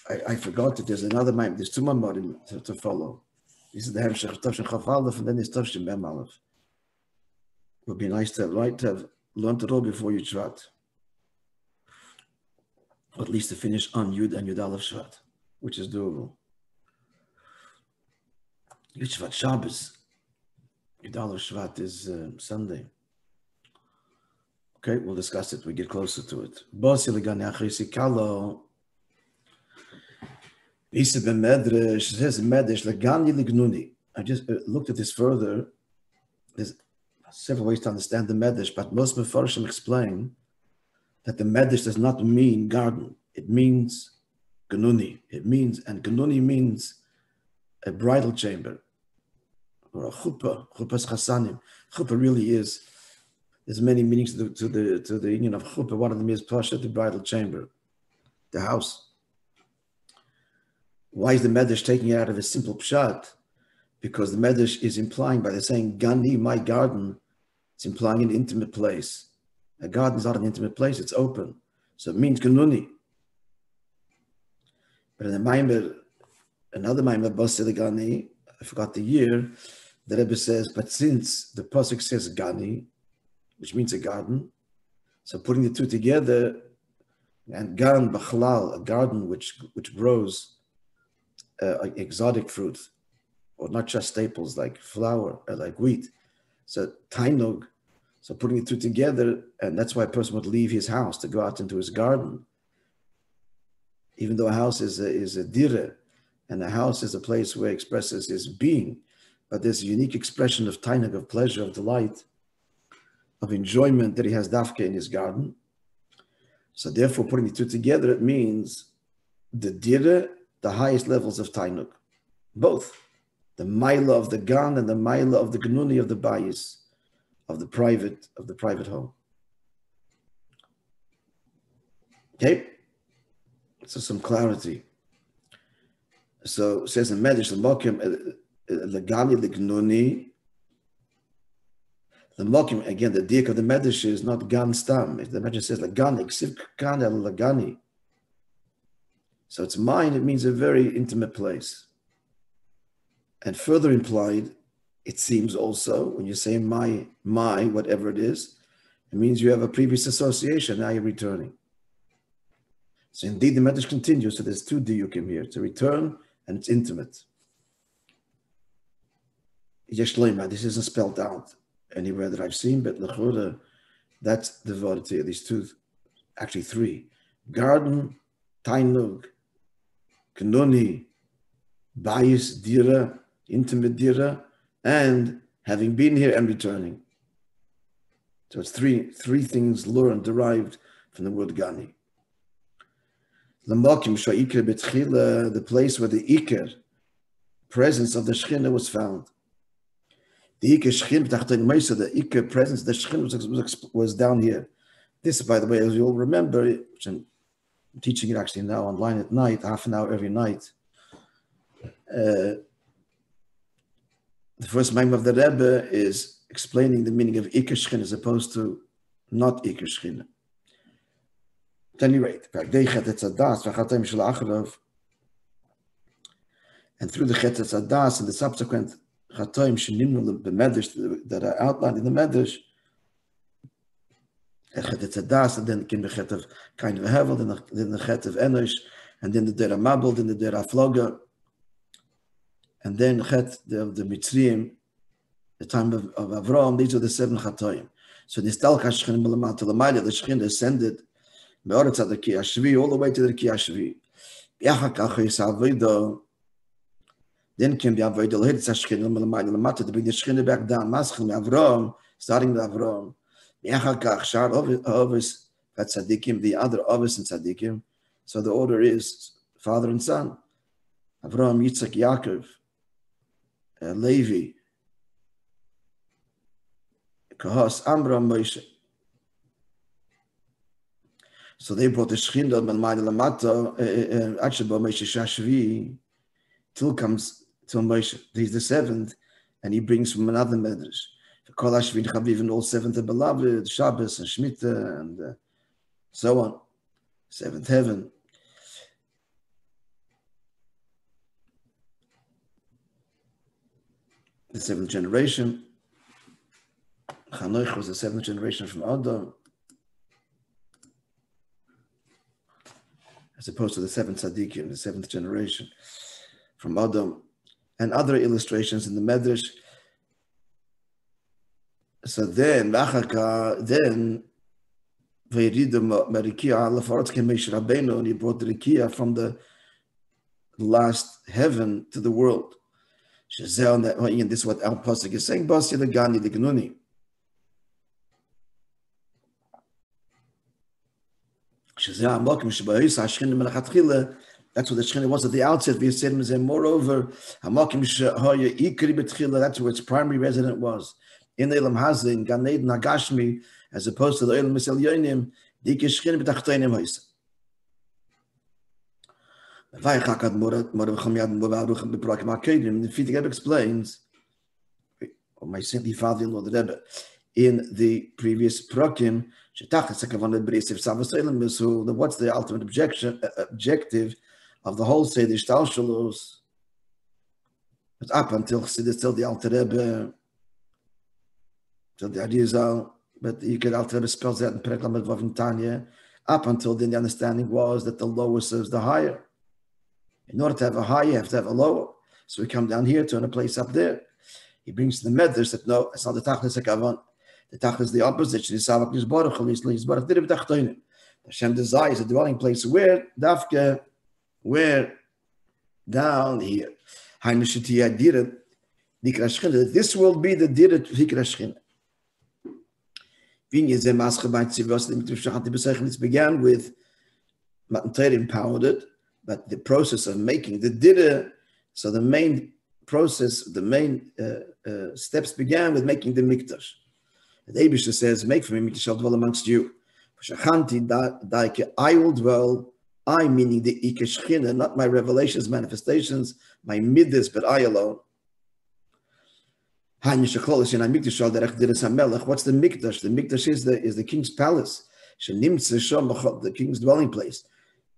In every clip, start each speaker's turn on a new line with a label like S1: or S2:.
S1: I forgot that there's another Maamer. There's two Maamerim to follow. This is the Hemshech Tavshin Chaf Aleph, and then there's Tavshin Mem Aleph. It would be nice to have learned it all before Yud Shvat. Or at least to finish on Yud and Yud Aleph Shvat, which is doable. Yud Shvat Shabbos. Yud Aleph Shvat is Sunday. Okay, we'll discuss it. We get closer to it. Basi L'Gani Achisi Kalo. Isa ben Medrash says Medrash L'Gani L'Gnuni. I just looked at this further. There's several ways to understand the Medrash, but most Mefarshim explain that the Medrash does not mean garden. It means Gnuni. And Gnuni means a bridal chamber or a chuppah. Chuppah's chasanim. Chuppah really is. There's many meanings to the union of chuppah. One of them is pasha, the bridal chamber, the house. Why is the Medrash taking it out of a simple pshat? Because the Medrash is implying, by the saying Gani, my garden, it's implying an intimate place. A garden is not an intimate place, it's open. So it means Ganuni. But in the Maamer, another Maamer, Basi L'Gani, I forgot the year, the Rebbe says, but since the pasuk says Gani, which means a garden, so putting the two together, and Gan B'chalal, a garden which grows exotic fruit, or not just staples like flour, like wheat. So tainug, so putting the two together, and that's why a person would leave his house to go out into his garden. Even though a house is a dire, and a house is a place where he expresses his being, but there's a unique expression of tainug, of pleasure, of delight, of enjoyment that he has dafke in his garden. So therefore, putting the two together, it means the dire, the highest levels of tainug, both the maila of the gan and the maila of the gnuni of the bayis, of the private home. Okay, so some clarity. So it says in Medrash the mokim L'Gani L'Gnuni. The mokim again, the diak of the Medrash is not gan stam. The Medrash says L'Gani ksiv kan el L'Gani. So it's mine, it means a very intimate place. And further implied, it seems also, when you say my, whatever it is, it means you have a previous association, now you're returning. So indeed, the Medrash continues, so there's two diyukim here, to return and it's intimate. Yeshleima, this isn't spelled out anywhere that I've seen, but l'chura, that's the word here, these two, actually three. Garden, tainug, Knuni, bayis, dira, intimate dira, and having been here and returning. So it's three things learned, derived from the word Gani. L'mokim sha'ikr betchila, the place where the ikr, presence of the Shechina was found. The ikr Shechin b'tachton meisa, the ikr presence of the Shechin was down here. This, by the way, as you'll remember, which I'm teaching it actually now online at night, half an hour every night. The first Maamer of the Rebbe is explaining the meaning of Iker Shechina as opposed to not Iker Shechina. At any rate, and through the Chet Tzadas and the subsequent Chatoim Shenimnu B'Medrash that are outlined in the Medrash, Chet Tzadas, and then came the Chet of kind of a Hevel, then the Chet of Enosh, and then the Dera Mabel, then the Dera Floga, and then Chet of the Mitzrayim, the time of Avram. These are the 7 Chatoim. So the Nistalka Shechin Melamat L'Mayla, the Shechin ascended Me'oretz ad Ki Ashvi all the way to the Ki Ashvi. Yachakach Yisavida. Then came the Avodah L'Hitz Shechin Melamayla L'Mata to bring the Shechin back down. Maschil Avram, starting with Avram. Yachakach Shar Ovis Tzadikim, the other Ovis and Tzadikim. So the order is father and son. Avram, Yitzchak, Yaakov, Levi, Kahas, Amram, Moishe. So they brought the Shechinah, Melmai Lamata, Achaba, Moishe Shashvi, till comes till Moishe. He's the 7th, and he brings from another Medrash. Kol Hashvin Chaviv, and all 7th are beloved, Shabbos and Shemitah, and so on. 7th heaven. the seventh generation. Chanoich was the seventh generation from Adam, as opposed to the seventh tzaddikim, the seventh generation from Adam, and other illustrations in the Medrash. So then, Merikia Alef came Moshe Rabbeinu, and he brought the Rikia from the last heaven to the world. This is what Al Pasuk is saying. Basi L'Gani L'Gnuni. That's what the Shekhinah was at the outset. Moreover, that's where its primary resident was. In Elam Hazeh, in Gan Eden Hagashmi, as opposed to the Elam Misel Yonim, the Shekhinah b'tachtonim hoisa. The Rebbe explains, or my saintly father-in-law, the Rebbe, in the previous Prakim, what's the ultimate objective of the whole Seder Shtalshalos? It's up until Chassidus, till the Alter Rebbe, till the Arizal, but you could Alter Rebbe spells that in Perek Lamed Vav in Tanya. Up until then, the understanding was that the lower serves the higher. In order to have a high, you have to have a lower. So we come down here to a place up there. He brings the Medrash that no, it's not the Tachlis HaKavan. The Tachlis is the opposite. Hashem desires a dwelling place where down here. This will be the Dirat Hikra Shechina. It began with Matan Torah empowered it, but the process of making the Dira, so the main process, the main steps began with making the Mikdash. The Eibusha says, make for me Mikdash shall dwell amongst you. I will dwell, I meaning the Ike Shechina, not my revelations, manifestations, my midas, but I alone. What's the Mikdash? The Mikdash is the king's palace, the king's dwelling place.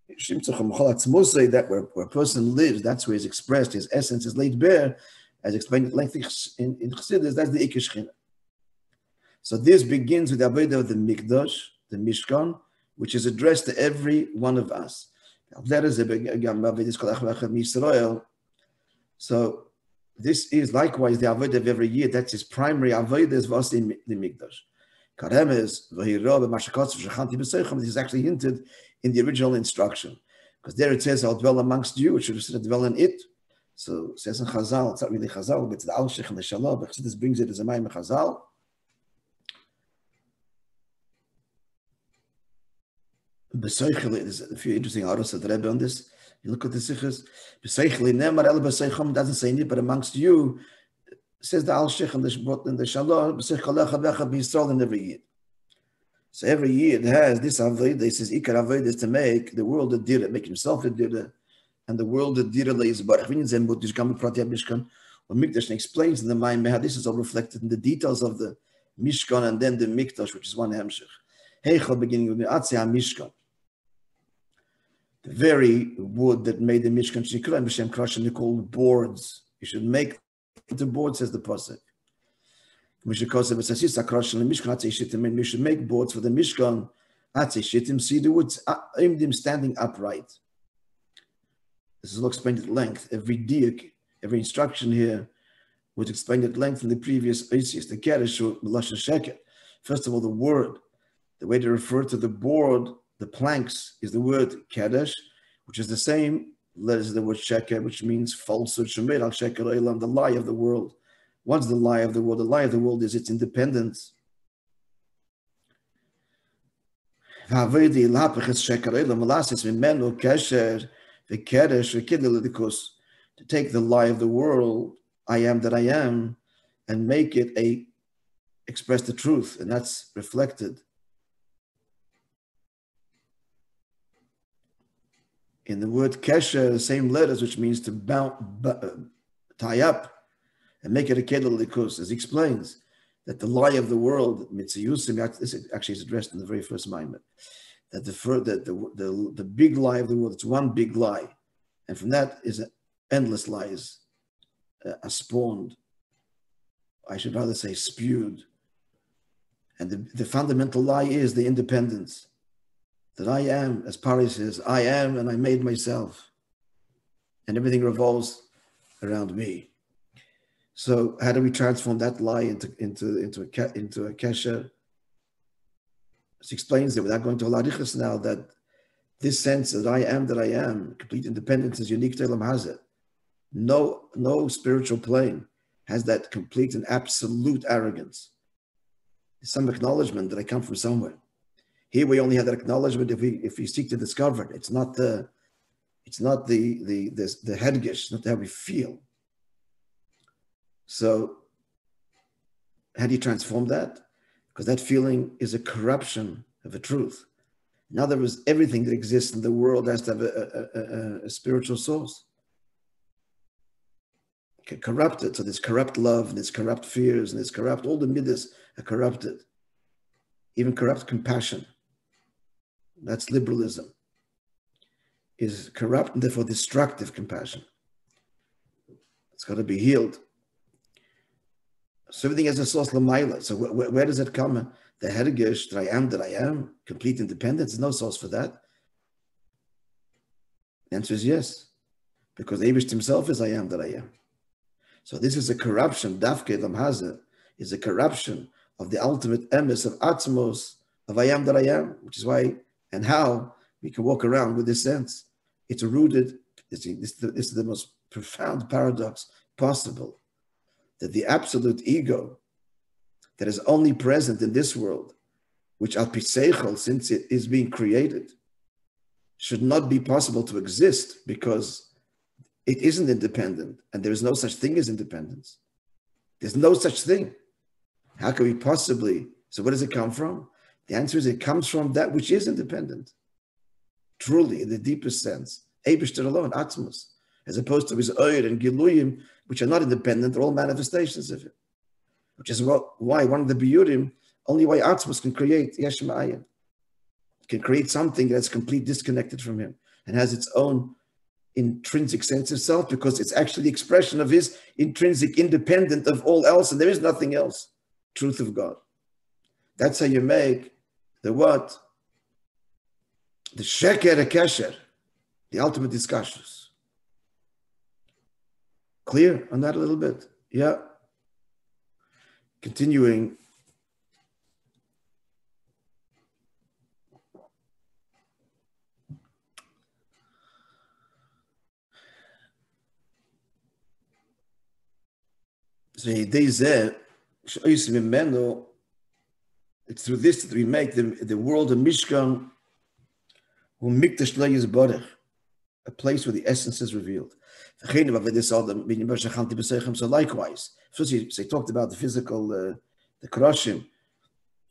S1: That where a person lives, that's where he's expressed, his essence is laid bare, as explained at length in Chassidus, that's the Ike Shechina. So this begins with the Avodah of the Mikdash, the Mishkan, which is addressed to every one of us. So this is likewise the Avodah of every year. That's his primary Avodah, is Vasi the Mikdash. This is actually hinted in the original instruction, because there it says, "I'll dwell amongst you." It should have said, "Dwell in it." So it says in Chazal, it's not really Chazal, but it's the Alshech and the Shalom. But this brings it as a Maamer Chazal. There's a few interesting articles of the Rebbe on this. You look at the Sichos. Doesn't say it, but amongst you, says the Alshech and the Shalom, in every year. So every year it has this Avodah. This is Ikar Avodah, is to make the world a Dira, make himself a Dira, and the world a Dira leis barach. When Mikdash explains in the Maamer how this is all reflected in the details of the Mishkan and then the Mikdash, which is one Hemshech. Heichel, beginning with the Atzia Mishkan. The very wood that made the Mishkan Shikra, B'Shem Krashen, they called boards. You should make the board, says the Pasuk. We should make boards for the Mishkan. See the woods, them standing upright. This is all explained at length. Every diak, every instruction here was explained at length in the previous Isis. The Kedesh, L'Lashon Sheker. First of all, the word, the way to refer to the board, the planks, is the word Kedesh, which is the same letters as the word Sheker, which means falsehood. Shemer al Sheker Olam, the lie of the world. What's the lie of the world? The lie of the world is its independence. To take the lie of the world, I am that I am, and make it express the truth, and that's reflected in the word kesher, the same letters, which means to tie up and make it a kedel likus, as he explains that the lie of the world, mitziyusim, this actually is addressed in the very first Maamer, that the big lie of the world, it's one big lie, and from that is endless lies are spawned. I should rather say spewed. And the fundamental lie is the independence. That I am, as Pari says, I am and I made myself. And everything revolves around me. So how do we transform that lie into a kesher? She explains it without going to Alarichas now, that this sense that I am, complete independence is unique to Elam Hazeh. No spiritual plane has that complete and absolute arrogance. There's some acknowledgement that I come from somewhere. Here we only have that acknowledgement if we seek to discover it. It's not the hedgish, not how we feel. So how do you transform that? Because that feeling is a corruption of a truth. In other words, everything that exists in the world has to have a spiritual source. Okay, corrupted. So there's corrupt love, and there's corrupt fears, and there's corrupt, all the midas are corrupted. Even corrupt compassion. That's liberalism. Is corrupt and therefore destructive compassion. It's got to be healed. So everything has a source l'mayla. So where does it come? The hergish, that I am, complete independence, there's no source for that. The answer is yes. Because Eibush himself is I am that I am. So this is a corruption, Dafke Elam Hazeh, is a corruption of the ultimate emes of Atzmos, of I am that I am, which is why and how we can walk around with this sense. It's rooted, this is the most profound paradox possible, that the absolute ego that is only present in this world, which al pi seichel, since it is being created, should not be possible to exist because it isn't independent and there is no such thing as independence. There's no such thing. How can we possibly, so where does it come from? The answer is it comes from that which is independent. Truly, in the deepest sense. Eibishter alone, Atzmos, as opposed to his Oyer and Giluyim, which are not independent, they're all manifestations of it. Which is why one of the Biyurim, only why Atzmos can create Yesh Ma'ayin, can create something that's completely disconnected from him and has its own intrinsic sense of self, because it's actually the expression of his intrinsic independent of all else, and there is nothing else. Truth of God. That's how you make the what? The sheker kesher, the ultimate discussions. Clear on that a little bit? Yeah. Continuing. So it's through this that we make the world a mishkan, a place where the essence is revealed. So likewise, first they talked about the physical, the kroshim,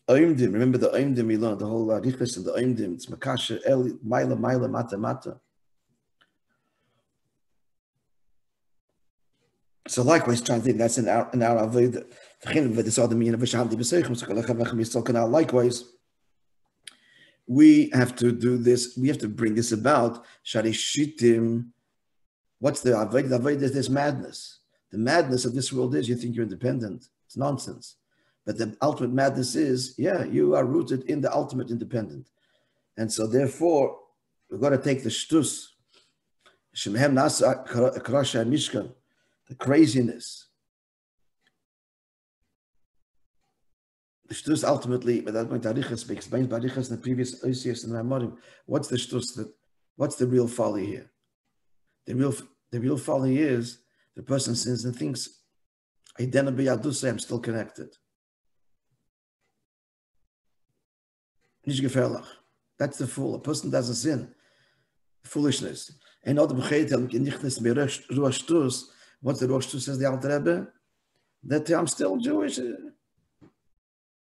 S1: oimdim. Remember the oimdim we learned, the whole richas and the oimdim. It's makasher el maila mata mata. So likewise, trying to think that's in our avodah. Likewise, we have to do this. We have to bring this about. Sharishitim. What's the avodah? The avodah is this madness. The madness of this world is you think you're independent. It's nonsense. But the ultimate madness is, yeah, you are rooted in the ultimate independent. And so therefore, we've got to take the shtus. Shemhem nasa krasha mishkan. The craziness. The shtus ultimately, but that's going to Arichas, explains by Arichas in the previous Oisius and Maamerim. What's the shtus? What's the real folly here? The real folly is the person sins and thinks, I'm still connected. That's the fool. A person doesn't sin. Foolishness. And all the what's the Rosh Shtus, says the Alter Rebbe? That I'm still Jewish. And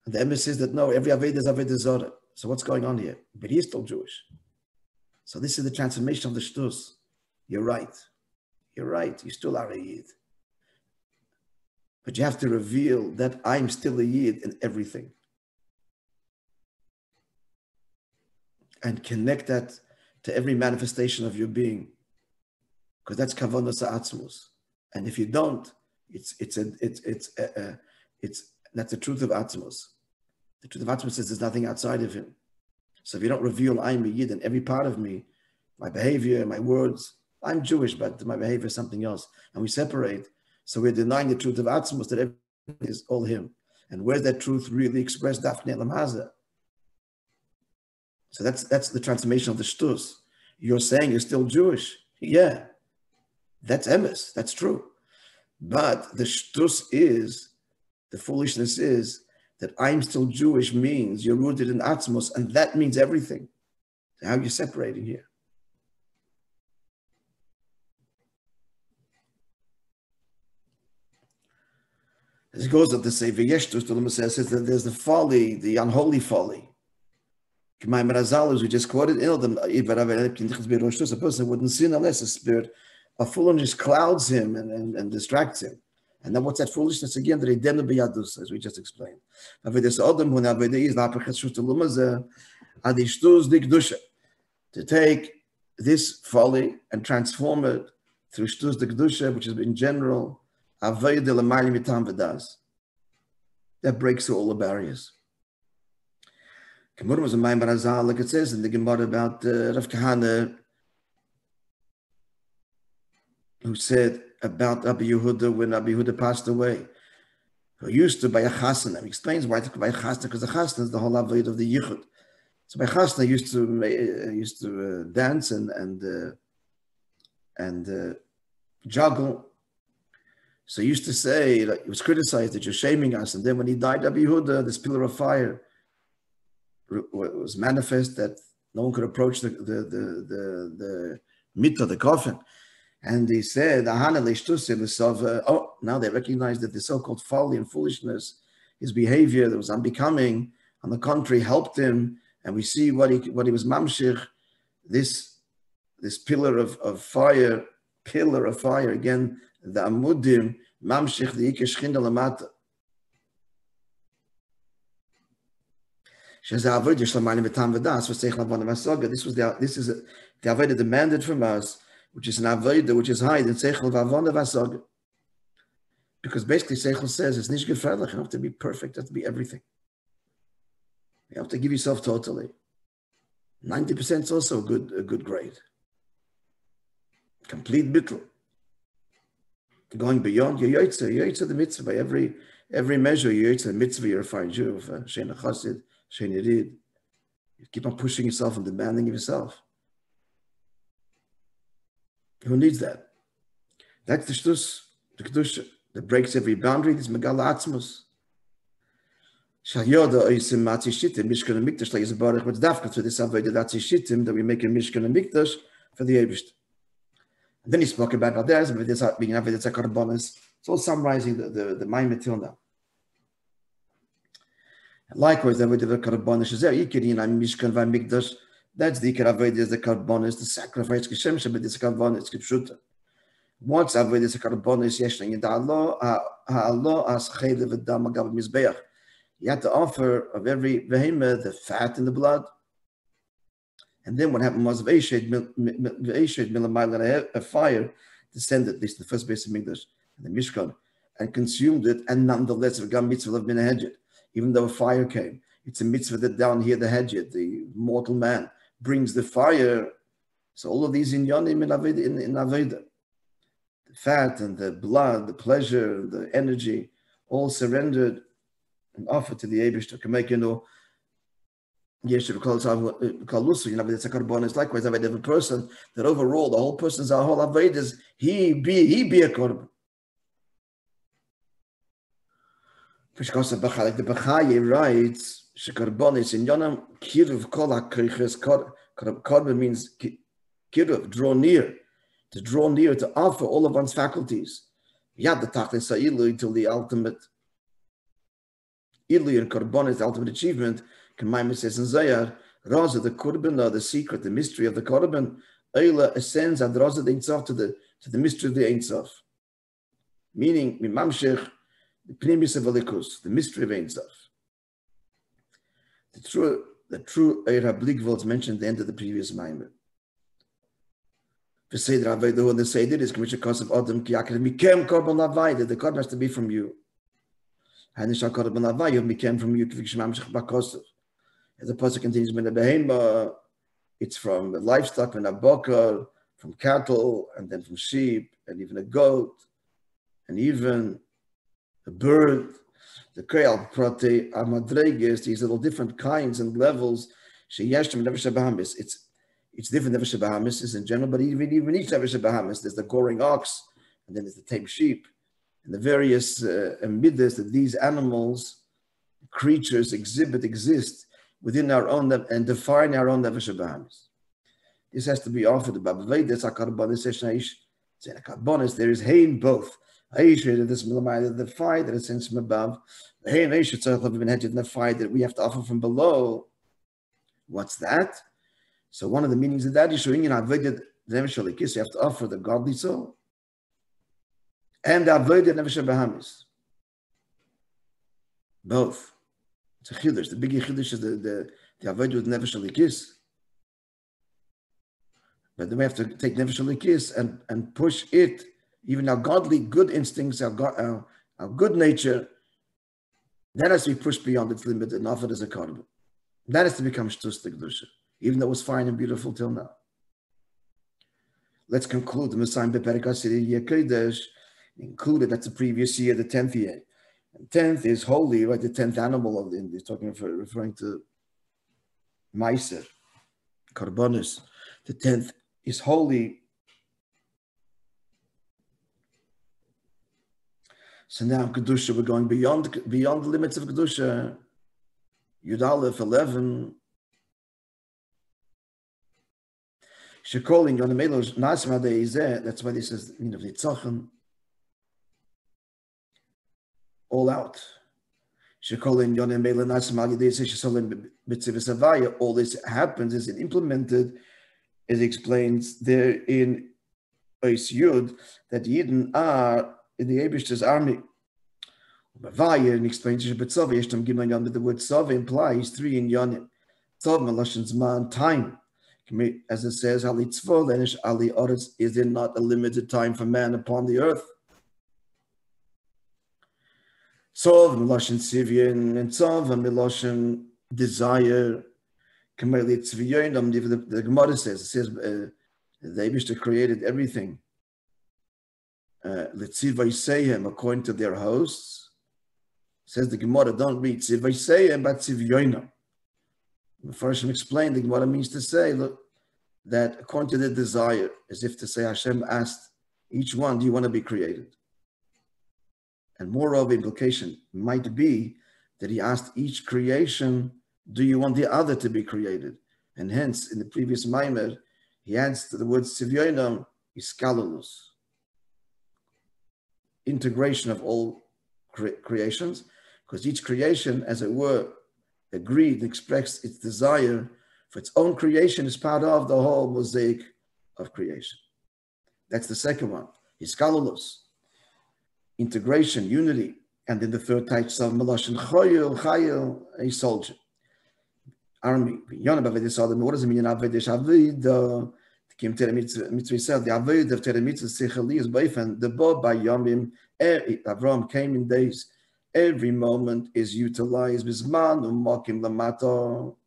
S1: the Rebbe says that no, every Aved is Aved Zorah. So what's going on here? But he's still Jewish. So this is the transformation of the Shtus. You're right. You're right. You still are a Yid. But you have to reveal that I'm still a Yid in everything. And connect that to every manifestation of your being. Because that's Kavanah Sa'atzmus. And if you don't, it's That's the truth of Atzmos. The truth of Atzmos says there's nothing outside of him. So if you don't reveal I'm a Yid in every part of me, my behavior, my words, I'm Jewish, but my behavior is something else, and we separate, so we're denying the truth of Atzmos, that everything is all him. And where's that truth really expressed? Dafnei Lamaza. So that's the transformation of the shtus. You're saying you're still Jewish. Yeah, that's emes. That's true. But the shtus is, the foolishness is, that I'm still Jewish means you're rooted in Atzmos, and that means everything. So how are you separating here? As it goes up to say, V'yeshtus, the Lama says that there's the folly, the unholy folly. Maamer Azal, as we just quoted, a person wouldn't sin unless a spirit of foolishness clouds him and distracts him. And then what's that foolishness again? As we just explained. To take this folly and transform it through shtus de kedusha, which is in general, that breaks through all the barriers. Was a Maamer Azal, like it says in the Gemara about Rav Kahana, who said about Rabbi Yehuda when Rabbi Yehuda passed away, who used to buy a chasana. He explains why to buy a chasana, because the chasana is the whole avoid of the yichud. So by chasana used to dance and juggle. So he used to say, like, he was criticized that you're shaming us. And then when he died, Rabbi Yehuda, this pillar of fire was manifest, that no one could approach the mitzvah, the coffin. And he said, oh, now they recognize that the so-called folly and foolishness, his behavior that was unbecoming, on the contrary, helped him. And we see what he was mamshich, this pillar of fire, again, the amudim, mamshich, the ike shchinda lamata. This is the avodah demanded from us, which is an avodah which is high in seichel v'avona v'asaga. Because basically seichel says it's nicht gefährlich. You have to be perfect. You have to be everything. You have to give yourself totally. 90% is also a good grade. Complete bittul. Going beyond your yotze the mitzvah. By every measure, your yotze the mitzvah. You're a fine Jew, shein chasid, shein yirid. You keep on pushing yourself and demanding of yourself. Who needs that? That's the shtus, the kedusha, that breaks every boundary. This megala atzmos. Shayoda oisim matzi shittim mishkan and mikdash like Yisbarach. What's dafka to this avodah matzi shittim that we make a mishkan and mikdash for the Eibishter. And then he spoke about others, but this being avodah karbonos. It's all summarizing the Maamer till now. And likewise, the avodah karbonos is there. Ikirin am mishkan v'mikdash. That's the ikar avodah, the karbonos, the sacrifice. Kishem shabbat this karbonos kipshuta. Once avodah karbonos yeshling in the Allah as chaylev v'dam agav mizbeach. You have to offer of every behemoth the fat and the blood. And then what happened was a fire descended, at least the first base of Mikdash, and the Mishkan, and consumed it, and nonetheless, even though a fire came, it's a mitzvah that down here, the Hedjit, the mortal man, brings the fire. So all of these in Yonim in Aveda, the fat and the blood, the pleasure, the energy, all surrendered and offered to the Eibishter. Can make, it's likewise Aved of a person that overall the whole person's our whole Avedas, he be a korban. Like the Bachai writes, Shekarbonis in Yonam Kiruv Kol HaKriches korban means Kiruv, draw near, to offer all of one's faculties. Yad the Tachlis Sa'ilu till the ultimate Ilu and korban is the ultimate achievement. Maamer says in Zayar, Raza, the korban, or the secret, the mystery of the korban, Eila ascends and Raza the Ein Sof to the mystery of the Ein Sof. Meaning, Mimamshech, the primus of Elikus, the mystery of Ein Sof. The true Eira Blikvol is mentioned at the end of the previous Maamer. The Seder Avedu, and the Seder is commission cause of Adam Kiyakar Mikem Korban Lavai, that the korban has to be from you. became from you. As the pasuk continues, when the behema, it's from livestock, when a bokar, from cattle, and then from sheep, and even a goat, and even a bird. The kreal prote amadreges, these little different kinds and levels. It's different nefesh bahamis is in general, but even each nefesh bahamis, there's the goring ox, and then there's the tame sheep, and the various midas that these animals, creatures exist within our own and define our own nefesh bahamis. This has to be offered to Babaved. That's a karbonis. There is hay in both. The fire that is sent from above. The hay and hay should have been hedged in the fire that we have to offer from below. What's that? So one of the meanings of that is showing you have to offer the godly soul and the avoided nefesh bahamis. Both. It's a chiddush. The big chiddush is the avoided nefesh alikis. But then we have to take nefesh alikis and push it, even our godly good instincts, our good nature, that has to be pushed beyond its limit and offered as a korban. That has to become shtus kedusha, even though it was fine and beautiful till now. Let's conclude the Messiah Beperek Asiri Yekodesh, included that's the previous year, the 10th year. And 10th is holy, right? The 10th animal of the he's referring to Maaser, Karbonis. The 10th is holy. So now Kedusha, we're going beyond the limits of Kedusha. Yud Alef 11. Shekoling on the Melos Nasma Deizeh. That's why this is Nitzachem. All out. Shekoling on the Melos Nasma Deizeh Shesolim B'Tzivisavaya. All this happens is it implemented. It explains there in Ois Yud that the Yidden are in the Eibishter's army. And explains that the word Tzava implies 3 in Yonim. Tzava Melashon Zman, time. As it says, Ali Tzva Lenish Ali Oretz, is there not a limited time for man upon the earth? Tzava Melashon Tzivyin and Tzava Melashon desire. The Gemara says, the Eibishter created everything. L'tzivaysehem, according to their hosts. Says the Gemara, don't read tzivaysehem, but tzivyoinam. The first explained the Gemara means to say, look, that according to their desire, as if to say Hashem asked each one, do you want to be created? And moreover, implication might be that he asked each creation, do you want the other to be created? And hence, in the previous Maamer, he adds to the word tzivyoinam, iskalulus. Integration of all creations, because each creation, as it were, agreed, expressed its desire for its own creation as part of the whole mosaic of creation. That's the second one. Hiskalulus, integration, unity, and then the third type of Melashon Chayil, a soldier. Army. What does it mean in Avedish Aved? Kim Tere Mitzvah said the Aved of Tere Mitzvah Sechali is Beifen. The Bo by Yomim Avram came in days. Every moment is utilized. Bizman Umakim Lamato.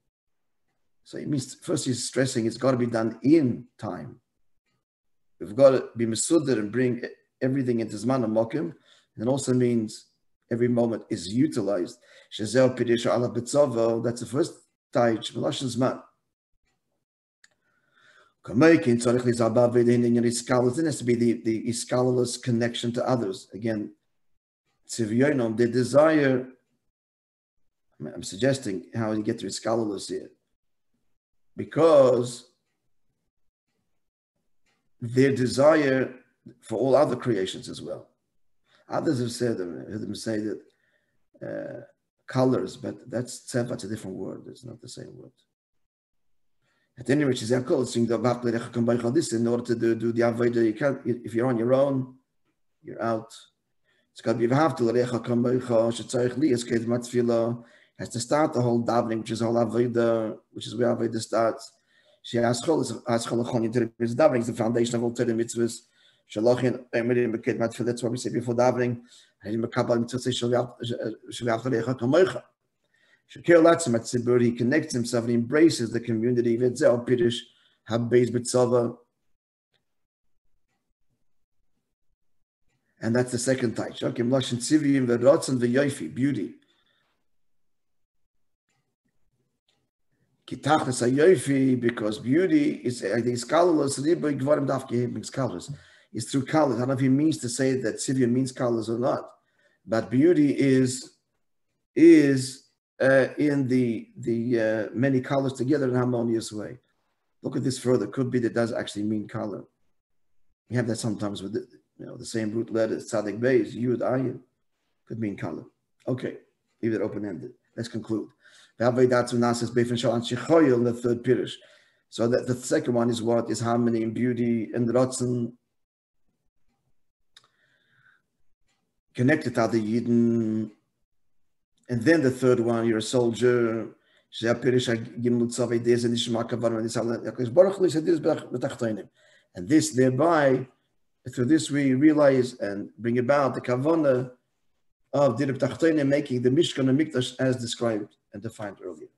S1: So it means first he's stressing it's got to be done in time. We've got to be Mesudar and bring everything into Zman Umakim. And it also means every moment is utilized. Shazel Pidish Ala Betzovo. That's the first Taich Melashon Zman. There has to be the iskalulus connection to others. Again, tzivyonom, the desire. I'm suggesting how you get to iskalulus here, because their desire for all other creations as well. Others have said, I heard them say that colors, but that's tzeva, a different word. It's not the same word. At any rate, in order to do the Avodah, you can't, if you're on your own, you're out. It's got to be has to start the whole davening, which is whole Avodah, which is where Avodah starts. She asks davening is the foundation of all Torah mitzvahs. That's why we say before davening, he connects himself and he embraces the community. And that's the second type. Beauty. Because beauty is, I think, colorless. It's through colors. I don't know if he means to say that Sivya means colors or not, but beauty is in the many colors together in a harmonious way. Look at this further. Could be that does actually mean color. We have that sometimes with the same root letters, Tzadik Beis, Yud, Ayin, could mean color. Okay, leave it open-ended. Let's conclude. In the third pirish. So that the second one is what? Is harmony and beauty and Ratzon connected to the Yidden. And then the third one, you're a soldier. And this thereby, through this we realize and bring about the kavanah of Dirib Tachtonim making the Mishkan and Mikdash as described and defined earlier.